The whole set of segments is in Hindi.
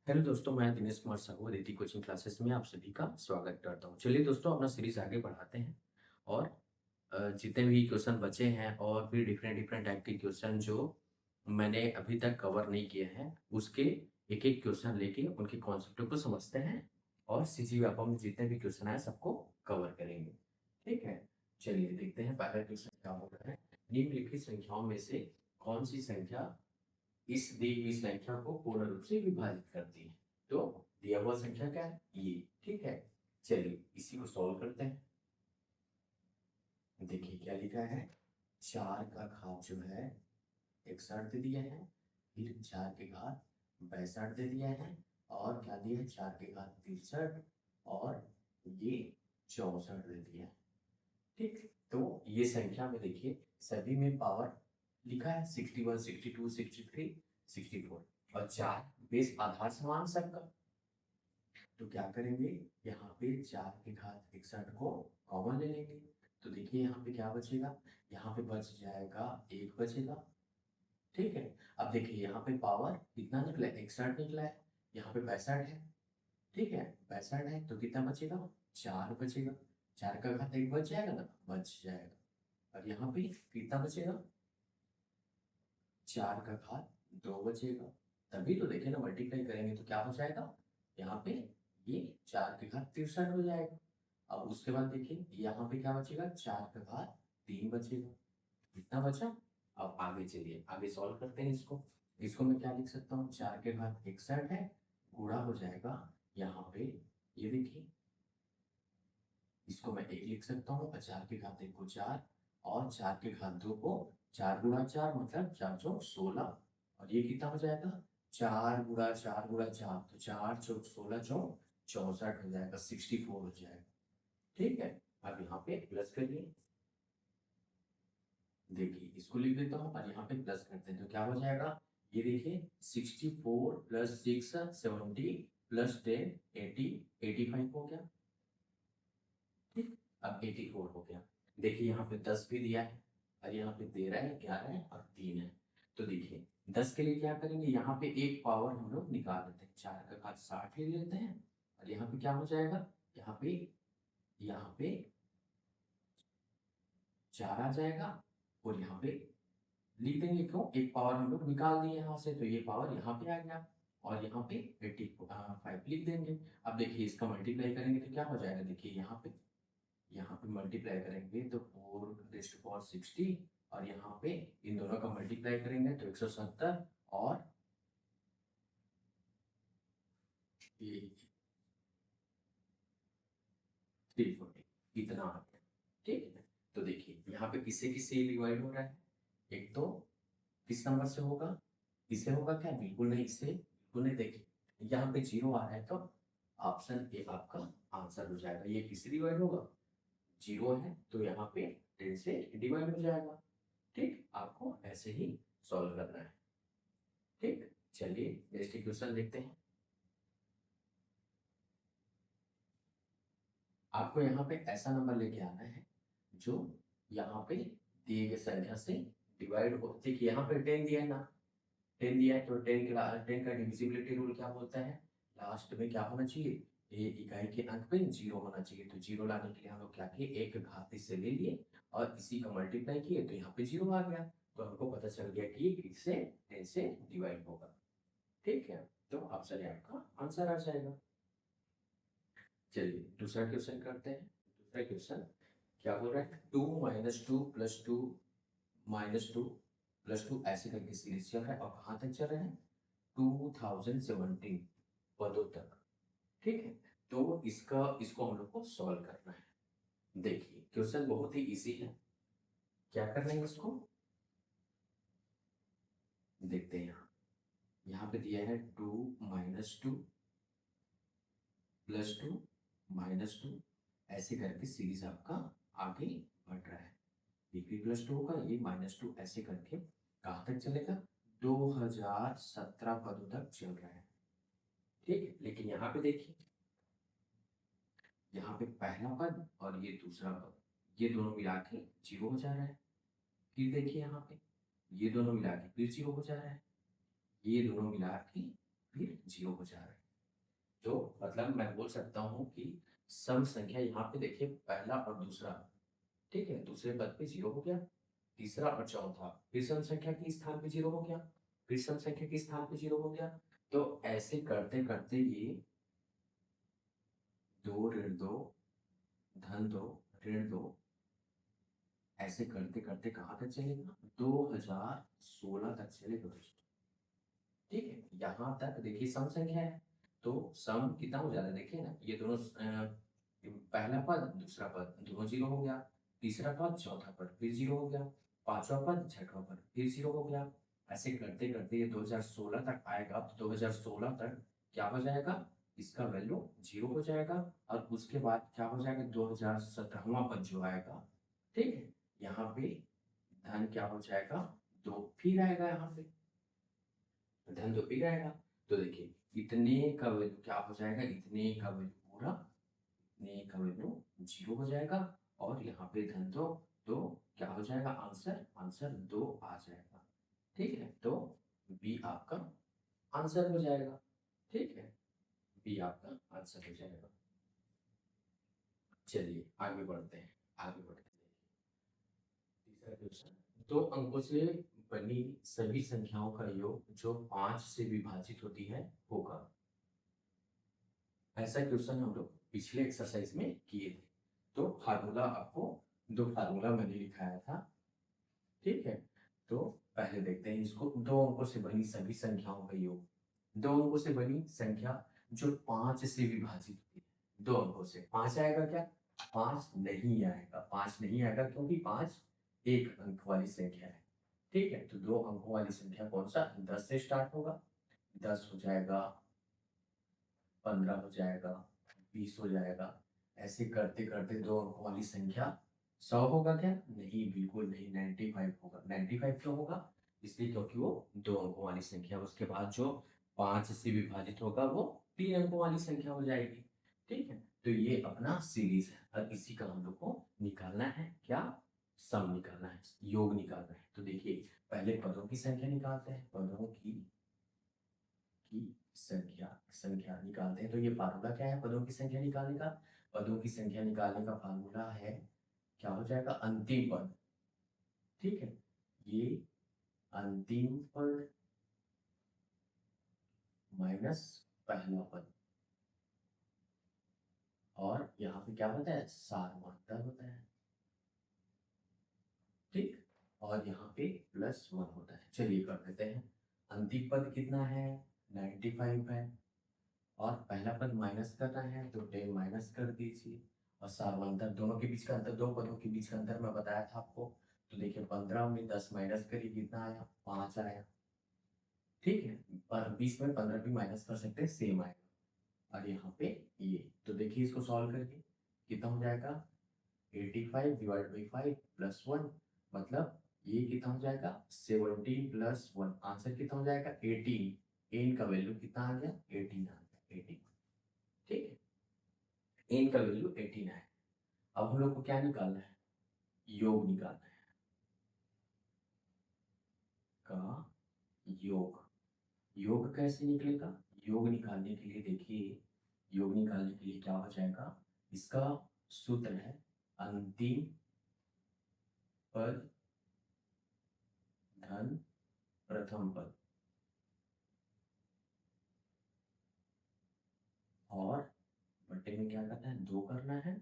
हेलो दोस्तों, मैं दिनेश कुमार साहू अदिति कोचिंग क्लासेस में आप सभी का स्वागत करता हूँ। चलिए दोस्तों, अपना सीरीज आगे बढ़ाते हैं और जितने भी क्वेश्चन बचे हैं और भी डिफरेंट डिफरेंट टाइप के क्वेश्चन जो मैंने अभी तक कवर नहीं किए हैं, उसके एक एक क्वेश्चन लेके उनके कॉन्सेप्टों को समझते हैं और सीजीवापा में जितने भी क्वेश्चन आए सबको कवर करेंगे। ठीक है, चलिए देखते हैं पहला क्वेश्चन क्या हो रहा है। निम्नलिखित संख्याओं में से कौन सी संख्या इस दी हुई संख्या को पूर्ण रूप से विभाजित करती है। तो दिया हुआ संख्या क्या है, ये। ठीक है, चलिए इसी को सॉल्व करते हैं। देखिए क्या लिखा है, 4 का घात जो है 61 दे दिया है, फिर 4 के घात 62 दे दिया है, और क्या दिया है 4 के घात 63, और ये 64 दे दिया है। ठीक, तो ये संख्या में देखिए सभी में पावर लिखा है 61, 62, 63, 64, और 4 बेस आधार समान सबका। तो क्या करेंगे, यहाँ पे 4 के घात 61 को कॉमन ले लेंगे। तो देखिए यहाँ पे क्या बचेगा, यहाँ पे बच जाएगा 1 बचेगा। ठीक है, अब देखिए यहाँ पे पावर कितना निकला है, 61 निकला है, यहाँ पे 62 है। ठीक है, 62 है तो कितना बचेगा, 4 बचेगा। 4 का घात 1 बच जाएगा ना, बच जाएगा। और यहाँ पे कितना बचेगा, 4 का घात 2 बचेगा। तभी तो देखे ना, मल्टीप्लाई करेंगे तो क्या हो जाएगा, यहाँ पे ये 4 के घात 63 हो जाएगा। अब उसके बाद देखिए यहाँ पे क्या बचेगा, 4 का घात 3 बचेगा। कितना बचा। अब आगे चलिए, आगे सॉल्व करते हैं इसको। इसको मैं क्या लिख सकता हूँ, 4 के घात 61 है, गुणा हो जाएगा यहाँ पे, ये देखिए इसको मैं 1 लिख सकता हूँ, और 4 के घात 1 को 4, और 4 के घात 2 को 4 गुणा 4 मतलब 4 चौक 16, और ये कितना हो जाएगा, 4 गुणा 4 गुणा 4, तो 4 चौक 16 चौक 64 हो जाएगा, 64 हो जाएगा। ठीक है, अब यहाँ पे प्लस करिए। देखिए इसको लिख देता हूँ और यहाँ पे प्लस करते हैं तो क्या हो जाएगा, ये देखिए 64 प्लस 6 70 प्लस 10 80 85 हो गया। ठीक, अब 84 हो गया। देखिए यहाँ पे 10 भी दिया है, और यहाँ पे 13 है, 11 है और 3 है। तो देखिए 10 के लिए क्या करेंगे, यहाँ पे एक पावर हम लोग निकाल देते हैं, 4 का घात 60 ले लेते हैं, और यहाँ पे क्या हो जाएगा, यहाँ पे 4 आ जाएगा, और यहाँ पे लिख देंगे, क्यों, एक पावर हम लोग निकाल दिए यहाँ से, तो ये पावर यहाँ पे आ गया, और यहाँ पे 85 लिख देंगे। अब देखिए इसका मल्टीप्लाई करेंगे तो क्या हो जाएगा, देखिए यहाँ पे मल्टीप्लाई करेंगे तो 4 60, और यहाँ पे इन दोनों का मल्टीप्लाई करेंगे तो 170, और ये 340 इतना आ गया। ठीक है, तो देखिए यहाँ पे किससे किससे डिवाइड हो रहा है, एक तो किस नंबर से होगा, इससे होगा क्या, बिल्कुल नहीं, इससे बिल्कुल नहीं। देखिए यहाँ पे 0 आ रहा है तो ऑप्शन ए आपका आंसर हो जाएगा। ये किससे डिवाइड होगा, 0 है तो यहाँ पे 10 से डिवाइड हो जाएगा। ठीक, आपको ऐसे ही सॉल्व करना है। ठीक, चलिए नेक्स्ट क्वेश्चन देखते हैं। आपको यहाँ पे ऐसा नंबर लेके आना है जो यहाँ पे दिए गए संख्या से डिवाइड हो। देखिए यहाँ पे 10 दिया है ना, 10 दिया है तो 10 का डिविजिबिलिटी रूल क्या बोलता है, लास्ट में क्या होना चाहिए, ये इकाई के अंक पे 0 होना चाहिए। तो 0 लाने के लिए हम लोग क्या किए, एक घात इससे ले लिए और इसी का मल्टीप्लाई किए तो यहाँ पे 0 आ गया। तो हमको पता चल गया कि ये किससे 10 से डिवाइड होगा। ठीक है, तो ऑप्शन ए आपका आंसर आ जाएगा। चलिए दूसरा क्वेश्चन करते हैं। दूसरा क्वेश्चन क्या बोल रहा है, 2 - 2 + 2 - 2 ऐसे करके सीरीज चल रहा है, और कहाँ तक चल रहा है, 2017 पदों तक। ठीक है, तो इसको हम लोग को सॉल्व करना है। देखिए क्वेश्चन बहुत ही इजी है, क्या करना है इसको देखते हैं। यहाँ पे दिया है 2 - 2 + 2 - 2 ऐसे करके सीरीज आपका आगे बढ़ रहा है। ये भी +2 होगा, ये -2 ऐसे करके कहाँ तक चलेगा, 2017 पदों तक चल रहा है। ठीक है, लेकिन यहाँ पे देखिए, यहाँ पे पहला पद और ये दूसरा पद, ये दोनों मिला के 0 हो जा रहा है। फिर देखिए यहाँ पे ये दोनों मिला के फिर 0 हो जा रहा है, ये दोनों मिला के फिर 0 हो जा रहा है। तो मतलब मैं बोल सकता हूँ कि सम संख्या यहाँ पे देखिए पहला और दूसरा, ठीक है, दूसरे पद पे 0 हो गया, तीसरा और चौथा फिर सम संख्या के स्थान पे 0 हो गया, फिर सम संख्या के स्थान पे 0 हो गया। तो ऐसे करते-करते ये 2 ऋण 2 धन 2 ऋण 2 ऐसे करते-करते कहाँ तक चलेगा? 2016 तक चलेगा दोस्तों। ठीक है, यहाँ तक देखिए सम संख्या है, तो सम कितना हो जाता है देखिए ना, ये दोनों पहला पद दूसरा पद दोनों 0 हो गया, तीसरा पद चौथा पद फिर 0 हो गया, पांचवा पद छठवां पद फिर 0 हो गया। ऐसे करते-करते ये 2016 तक आएगा, तो 2016 तक क्या हो जाएगा? इसका वैल्यू 0 हो जाएगा और उसके बाद क्या हो जाएगा? 2017वां पद जो आएगा, ठीक है? यहाँ पे धन क्या हो जाएगा? 2 फिर आएगा यहाँ पे। धन 2 फिर आएगा। तो देखिए इतने का वैल्यू क्या हो जाएगा? इतने का वैल्यू पूरा, इतने का वैल्यू 0 हो जाएगा और यहाँ पे धन 2, तो क्या हो जाएगा? आंसर 2 आ जाएगा। ठीक है, तो बी आपका आंसर हो जाएगा। ठीक है, बी आपका आंसर हो जाएगा। चलिए आगे बढ़ते हैं, आगे बढ़ते हैं। तीसरा क्वेश्चन, 2 अंकों से बनी सभी संख्याओं का योग जो 5 से विभाजित होती है होगा। ऐसा क्वेश्चन हम लोग पिछले एक्सरसाइज में किए थे। तो फार्मूला आपको, दो फार्मूला मैंने लिखाया था, ठीक है। तो पहले देखते हैं इसको, 2 अंकों से बनी सभी संख्याओं का योग। 2 अंकों से बनी संख्या जो 5 से विभाजित होती है, 2 अंकों से 5 आएगा क्या? 5 नहीं आएगा, 5 नहीं आएगा क्योंकि 5 एक अंक वाली संख्या है। ठीक है, तो 2 अंकों वाली संख्या कौन सा? 10 से स्टार्ट होगा, 10 हो जाएगा, 15 हो जाएगा, 20 हो जाएगा। ऐसे करते करते 2 अंकों वाली संख्या 100 होगा क्या? नहीं, बिल्कुल नहीं, 95 होगा। 95 क्यों होगा? इसलिए क्योंकि वो 2 अंकों वाली संख्या, उसके बाद जो 5 से विभाजित होगा वो 3 अंकों वाली संख्या हो जाएगी। ठीक है, तो ये अपना सीरीज है और इसी का हम लोग को निकालना है क्या? सम निकालना है, योग निकालना है। तो देखिए पहले पदों की संख्या निकालते हैं, पदों की संख्या संख्या निकालते हैं। तो ये फार्मूला क्या है पदों की संख्या निकालने का? पदों की संख्या निकालने का फार्मूला है, क्या हो जाएगा? अंतिम पद। ठीक है, ये अंतिम पद माइनस पहला पद, और यहाँ पे क्या होता है? सारवांतर होता है। ठीक, और यहाँ पे +1 होता है। चलिए कर देते हैं। अंतिम पद कितना है? 95 है, और पहला पद माइनस करना है तो 10 माइनस कर दीजिए, और सारवंतर दोनों के बीच का अंतर, दो पदों के बीच का अंतर मैं बताया था आपको। तो देखिए 15 में 10 माइनस करिए, कितना आया? 5 आया। ठीक है, पर 20 में 15 भी माइनस कर सकते हैं, सेम आएगा। और यहाँ पे ये, तो देखिए इसको सॉल्व करके कितना हो जाएगा? 85 डिवाइड बाई 5 +1, मतलब ये कितना हो जाएगा? 17 +1, आंसर कितना हो जाएगा? 18। एन का वैल्यू कितना आ गया? 18 आ गया, 18। ठीक है, एन का वैल्यू 18 है। अब हम लोग को क्या निकालना है? योग निकालना है, का योग। योग कैसे निकलेगा? योग निकालने के लिए देखिए, योग निकालने के लिए क्या हो जाएगा? इसका सूत्र है अंतिम पद धन प्रथम पद, और बटे में क्या करना है? 2 करना है,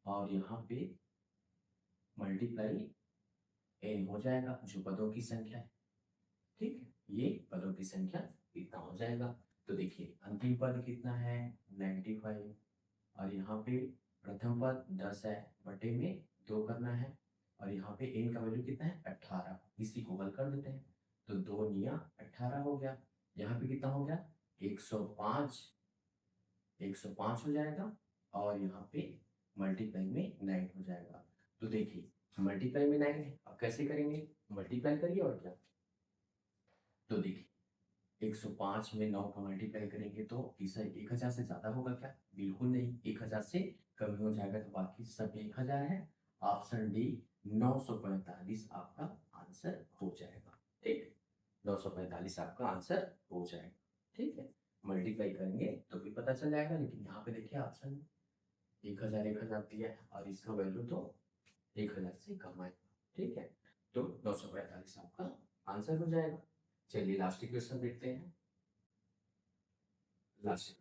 और यहाँ पे मल्टीप्लाई एन हो जाएगा जो पदों की संख्या है। ठीक है, ये पदों की संख्या इतना हो जाएगा। तो देखिए अंतिम पद कितना है? 95, और यहाँ पे प्रथम पद 10 है, बटे में 2 करना है, और यहाँ पे n का वैल्यू कितना है? 18। इसी को हल कर देते हैं, तो 2 निया 18 हो गया। यहाँ पे कितना हो गया? 105, 105 हो जाएगा, और यहाँ पे मल्टीप्लाई में 9 हो जाएगा। तो देखिए मल्टीप्लाई में 9 है, अब कैसे करेंगे? मल्टीप्लाई करिए और क्या। तो देखिए 105 में 9 का मल्टीप्लाई करेंगे तो इसे 1000 से ज्यादा होगा क्या? बिल्कुल नहीं, 1000 से कम ही हो जाएगा, तो बाकी सब 1000 है। ऑप्शन डी 945 आपका आंसर हो जाएगा। ठीक, 945 आपका आंसर हो जाएगा। ठीक है, मल्टीप्लाई करेंगे तो भी पता चल जाएगा, लेकिन यहाँ पे देखिए ऑप्शन 1000 दिया है और इसका वैल्यू तो 1000 से कम है। ठीक है, तो 945 आपका आंसर हो जाएगा। चलिए लास्ट क्वेश्चन देखते हैं। लास्ट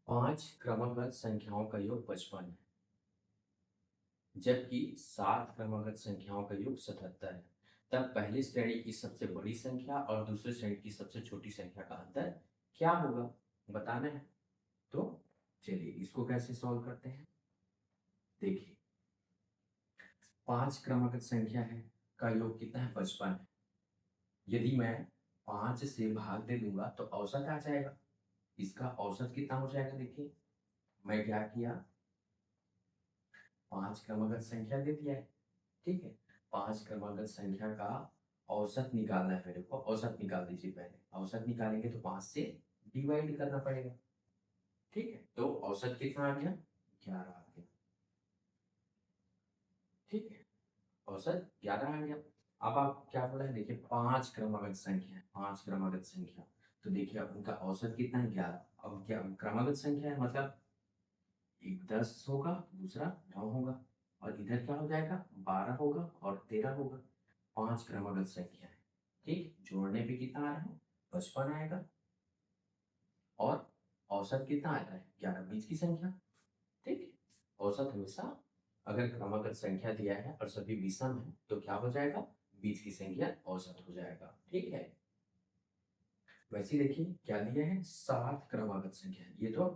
5 क्रमगत संख्याओं का योग 55 है, जबकि 7 क्रमगत संख्याओं का योग 77 है। तब पहली श्रेणी की सबसे बड़ी संख्या और दूसरी श्रेणी की सबसे छोटी संख्या का अंतर क्या होगा, बताना है। तो चलिए इसको कैसे सॉल्व करते हैं। देखिए 5 क्रमगत संख्या है का योग कितना है, 55 है। यदि मैं 5 से भाग दे दूंगा तो औसत आ जाएगा। इसका औसत कितना हो जाएगा, देखिए मैं क्या किया, 5 क्रमगत संख्या दे दिया है। ठीक है, 5 क्रमागत संख्या का औसत निकालना है मेरे को। औसत निकाल दीजिए, पहले औसत निकालेंगे तो 5 से डिवाइड करना पड़ेगा। ठीक है, तो औसत कितना आ गया, 11 आ गया। ठीक है, औसत 11 आ गया। अब आप क्या बोला है, देखिए 5 क्रमागत संख्या है, 5 क्रमागत संख्या, तो देखिए अब उनका औसत कितना है, 11। अब क्या क्रमागत संख्या है, मतलब एक 10 होगा, दूसरा 9 होगा, और इधर क्या हो जाएगा, 12 होगा और 13 होगा। 5 क्रमागत संख्या है। ठीक, जोड़ने पे कितना आ रहा है, 55 आएगा, और औसत कितना आता है, 11, बीच की संख्या। ठीक, औसत हमेशा अगर क्रमागत संख्या दिया है और सभी विषम है तो क्या हो जाएगा, बीच की संख्या औसत हो जाएगा। ठीक है, वैसे देखिए क्या दिया है, 7 क्रमागत संख्या, ये तो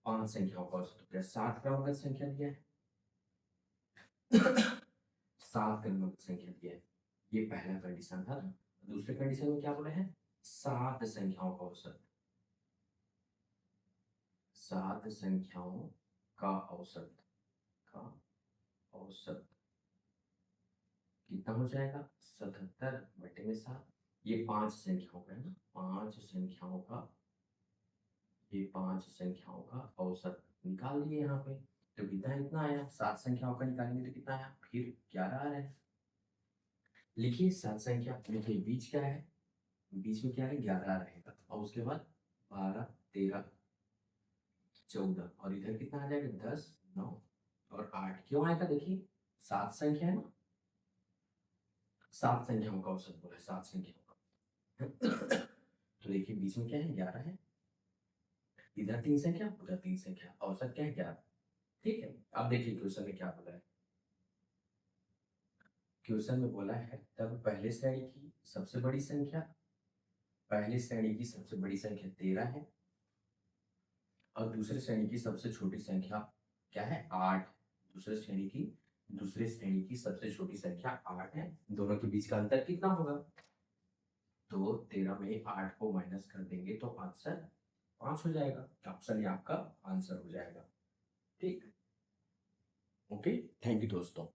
5 संख्याओं का औसत हो गया। 7 क्रमागत संख्या दिया है, 7 क्रमागत संख्या दिया है, ये पहला कंडीशन था। दूसरे कंडीशन में क्या बोला है, 7 संख्याओं का औसत, 7 संख्याओं का औसत, का औसत कितना हो जाएगा, 77/7। ये 5 संख्याओं का है ना, 5 संख्याओं का, ये 5 संख्याओं का औसत निकाल लिए यहाँ पे। तो कितना इतना आया, 7 संख्याओं का निकालेंगे तो कितना आया, फिर 11 आ रहा है। लिखिए 7 संख्या, लिखिए बीच क्या है, बीच में क्या है, 11 रहेगा, और उसके बाद 12, 13, 14, और इधर कितना आ जाएगा, 10, 9 और 8। क्यों आएगा, देखिए 7 संख्या है ना, 7 संख्याओं का औसत बोला है, 7 संख्याओं का। तो देखिए बीच में क्या है, 11 है, इधर 3 संख्या, उधर 3 संख्या, औसत क्या है, 11। ठीक है, अब देखिए क्वेश्चन में क्या बोला है। क्वेश्चन में बोला है तब पहले श्रेणी की सबसे बड़ी संख्या, पहली श्रेणी की सबसे बड़ी संख्या 13 है, और दूसरी श्रेणी की सबसे छोटी संख्या क्या है, 8। दूसरी श्रेणी की सबसे छोटी संख्या 8 है। दोनों के बीच का अंतर कितना होगा, तो 13 में 8 को माइनस कर देंगे तो आंसर 5 हो जाएगा। ऑप्शन ये आपका आंसर हो जाएगा। ठीक, ओके, थैंक यू दोस्तों।